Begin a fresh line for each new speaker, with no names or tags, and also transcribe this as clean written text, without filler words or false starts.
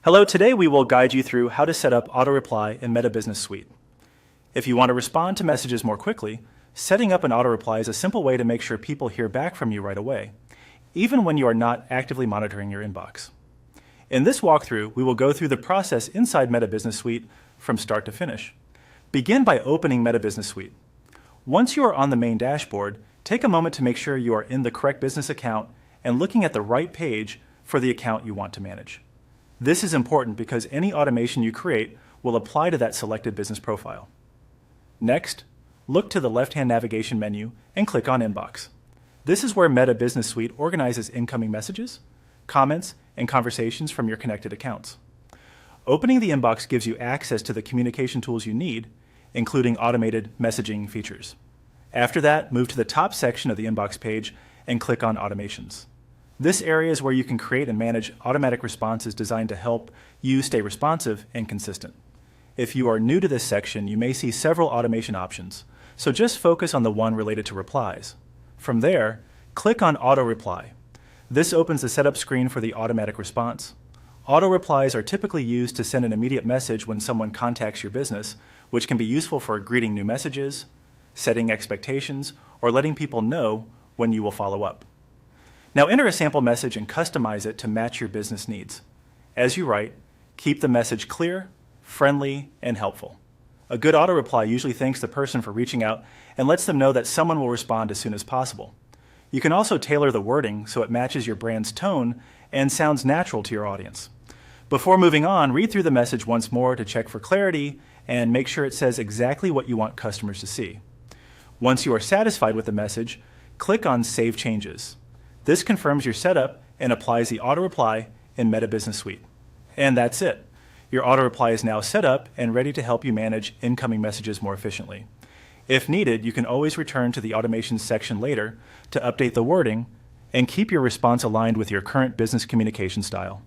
Hello, today we will guide you through how to set up auto reply in Meta Business Suite. If you want to respond to messages more quickly, setting up an auto reply is a simple way to make sure people hear back from you right away, even when you are not actively monitoring your inbox. In this walkthrough, we will go through the process inside Meta Business Suite from start to finish. Begin by opening Meta Business Suite. Once you are on the main dashboard, take a moment to make sure you are in the correct business account and looking at the right page for the account you want to manage. This is important because any automation you create will apply to that selected business profile. Next, look to the left-hand navigation menu and click on Inbox. This is where Meta Business Suite organizes incoming messages, comments, and conversations from your connected accounts. Opening the inbox gives you access to the communication tools you need, including automated messaging features. After that, move to the top section of the inbox page and click on Automations. This area is where you can create and manage automatic responses designed to help you stay responsive and consistent. If you are new to this section, you may see several automation options, so just focus on the one related to replies. From there, click on Auto Reply. This opens the setup screen for the automatic response. Auto replies are typically used to send an immediate message when someone contacts your business, which can be useful for greeting new messages, setting expectations, or letting people know when you will follow up. Now enter a sample message and customize it to match your business needs. As you write, keep the message clear, friendly, and helpful. A good auto reply usually thanks the person for reaching out and lets them know that someone will respond as soon as possible. You can also tailor the wording so it matches your brand's tone and sounds natural to your audience. Before moving on, read through the message once more to check for clarity and make sure it says exactly what you want customers to see. Once you are satisfied with the message, click on Save Changes. This confirms your setup and applies the auto reply in Meta Business Suite. And that's it. Your auto reply is now set up and ready to help you manage incoming messages more efficiently. If needed, you can always return to the automations section later to update the wording and keep your response aligned with your current business communication style.